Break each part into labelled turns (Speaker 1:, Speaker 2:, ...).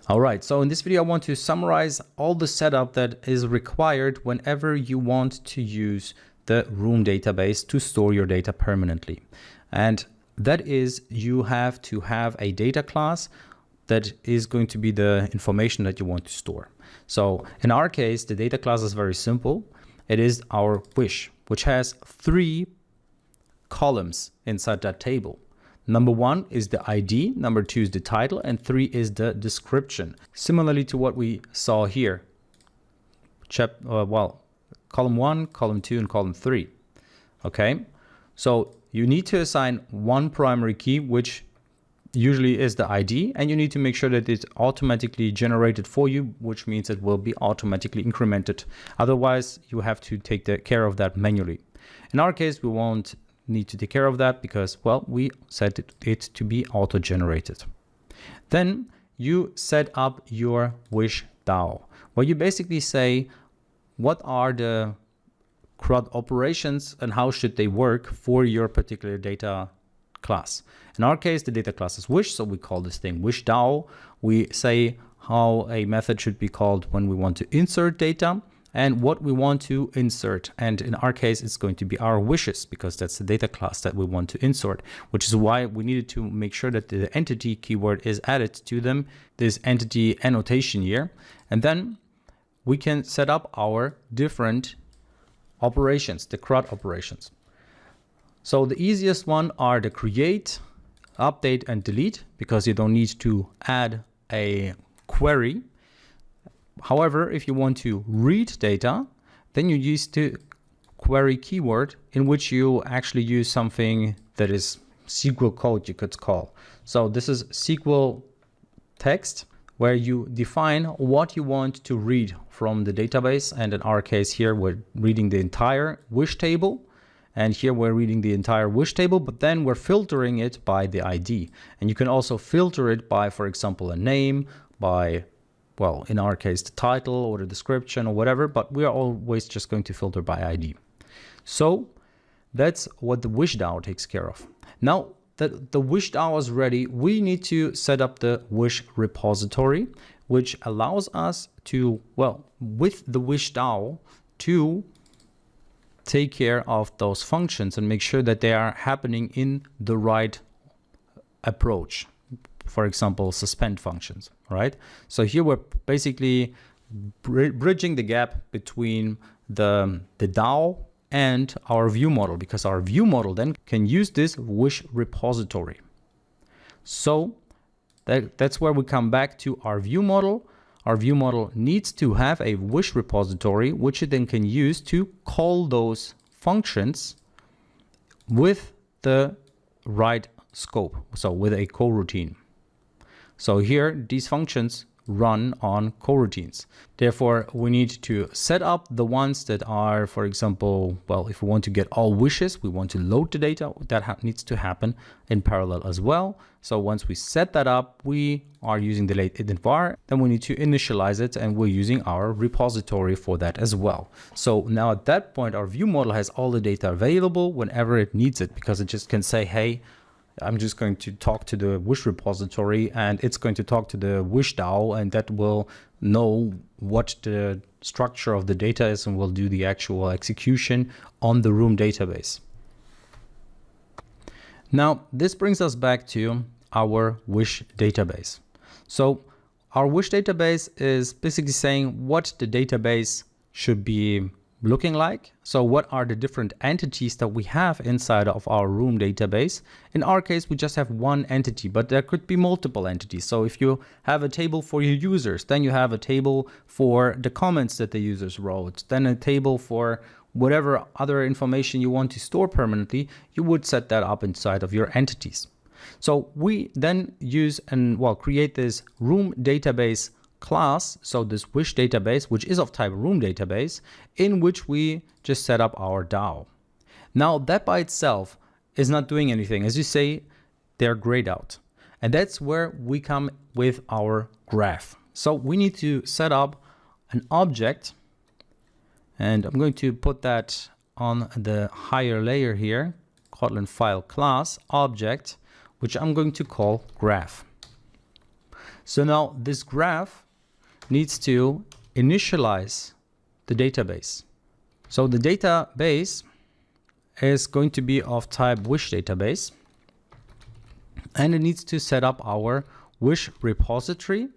Speaker 1: All right, so in this video, I want to summarize all the setup that is required whenever you want to use the room database to store your data permanently. And that is, you have to have a data class that is going to be the information that you want to store. So in our case, the data class is very simple. It is our wish, which has 3 columns inside that table. Number 1 is the ID, number 2 is the title, and 3 is the description. Similarly to what we saw here. Column 1, column 2, and column 3. Okay, so you need to assign one primary key, which usually is the ID, and you need to make sure that it's automatically generated for you, which means it will be automatically incremented. Otherwise, you have to take care of that manually. In our case, we won't need to take care of that because, well, we set it to be auto-generated. Then you set up your wish DAO, where you basically say what are the CRUD operations and how should they work for your particular data class. In our case, the data class is wish, so we call this thing wish DAO. We say how a method should be called when we want to insert data and what we want to insert. And in our case, it's going to be our wishes because that's the data class that we want to insert, which is why we needed to make sure that the entity keyword is added to them, this entity annotation here. And then we can set up our different operations, the CRUD operations. So the easiest one are the create, update, and delete, because you don't need to add a query. However, if you want to read data, then you use the query keyword, in which you actually use something that is SQL code, you could call. So this is SQL text, where you define what you want to read from the database. And in our case here, we're reading the entire wish table. And here we're reading the entire wish table, but then we're filtering it by the ID. And you can also filter it by, for example, a name, by, well, in our case, the title or the description or whatever, but we are always just going to filter by ID. So that's what the wish DAO takes care of. Now that the wish DAO is ready, we need to set up the wish repository, which allows us to, well, with the wish DAO, to take care of those functions and make sure that they are happening in the right approach. For example, suspend functions, right? So here we're basically bridging the gap between the DAO and our view model, because our view model then can use this wish repository. So that's where we come back to our view model. Our view model needs to have a wish repository, which it then can use to call those functions with the right scope, so with a coroutine. So here, these functions run on coroutines. Therefore, we need to set up the ones that are, for example, well, if we want to get all wishes, we want to load the data, that needs to happen in parallel as well. So once we set that up, we are using the late ident var, then we need to initialize it, and we're using our repository for that as well. So now at that point, our view model has all the data available whenever it needs it, because it just can say, hey, I'm just going to talk to the wish repository and it's going to talk to the wish DAO, and that will know what the structure of the data is and will do the actual execution on the room database. Now, this brings us back to our wish database. So our wish database is basically saying what the database should be looking like. So what are the different entities that we have inside of our room database? In our case, we just have one entity, but there could be multiple entities. So if you have a table for your users, then you have a table for the comments that the users wrote, then a table for whatever other information you want to store permanently. You would set that up inside of your entities. So we then use and, well, create this room database class, so this wish database, which is of type room database, in which we just set up our DAO. Now that by itself is not doing anything. As you say, they're grayed out. And that's where we come with our graph. So we need to set up an object, and I'm going to put that on the higher layer here, Kotlin file class object, which I'm going to call graph. So now this graph needs to initialize the database. So the database is going to be of type wish database, and it needs to set up our wish repository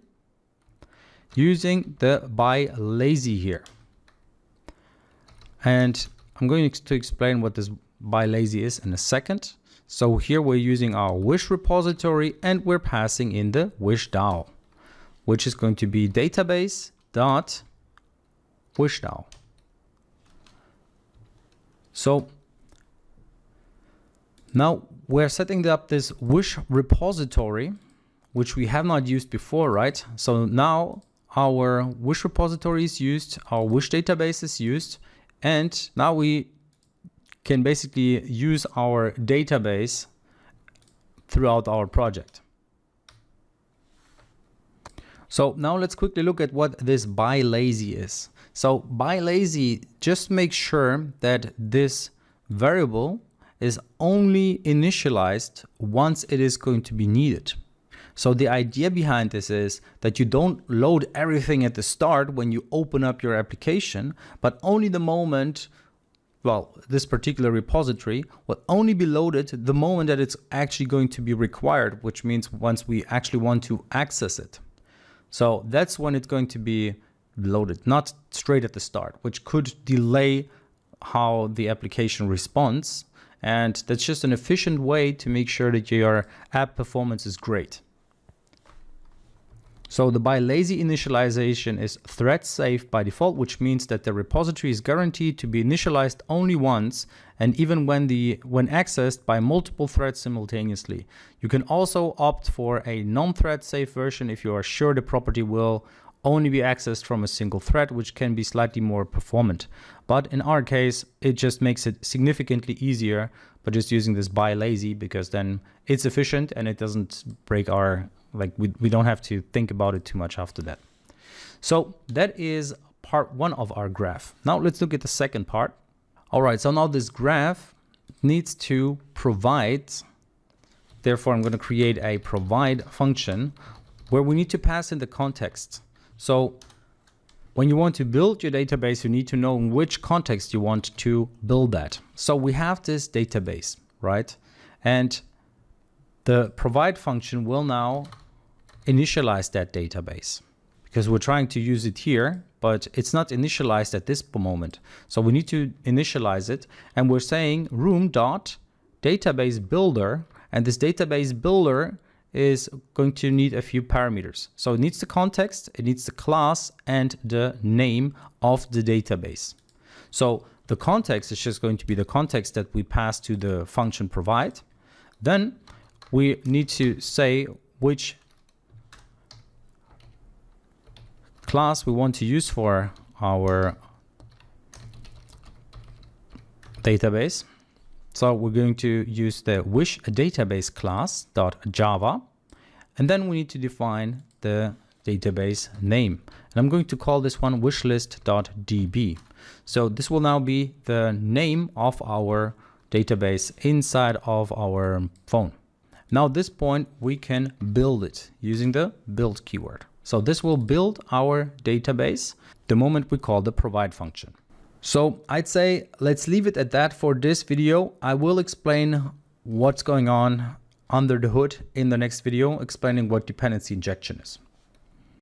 Speaker 1: using the by lazy here. And I'm going to explain what this by lazy is in a second. So here we're using our wish repository and we're passing in the wish DAO, which is going to be database.wishDAO. So now we're setting up this wish repository, which we have not used before, right? So now our wish repository is used, our wish database is used, and now we can basically use our database throughout our project. So now let's quickly look at what this by lazy is. So by lazy just makes sure that this variable is only initialized once it is going to be needed. So the idea behind this is that you don't load everything at the start when you open up your application, but only the moment, well, this particular repository will only be loaded the moment that it's actually going to be required, which means once we actually want to access it. So that's when it's going to be loaded, not straight at the start, which could delay how the application responds. And that's just an efficient way to make sure that your app performance is great. So the by lazy initialization is thread safe by default, which means that the repository is guaranteed to be initialized only once, and even when accessed by multiple threads simultaneously. You can also opt for a non-thread safe version if you are sure the property will only be accessed from a single thread, which can be slightly more performant. But in our case, it just makes it significantly easier by just using this by lazy, because then it's efficient and it doesn't break our, we don't have to think about it too much after that. So that is part one of our graph. Now let's look at the second part. All right, so now this graph needs to provide, therefore I'm going to create a provide function where we need to pass in the context. So when you want to build your database, you need to know in which context you want to build that. So we have this database, right? And the provide function will now initialize that database because we're trying to use it here, but it's not initialized at this moment. So we need to initialize it, and we're saying room.database builder, and this database builder is going to need a few parameters. So it needs the context, it needs the class, and the name of the database. So the context is just going to be the context that we pass to the function provide. Then we need to say which class we want to use for our database. So we're going to use the wish database class.java, and then we need to define the database name. And I'm going to call this one wishlist.db. So this will now be the name of our database inside of our phone. Now at this point, we can build it using the build keyword. So this will build our database the moment we call the provide function. So I'd say let's leave it at that for this video. I will explain what's going on under the hood in the next video, explaining what dependency injection is.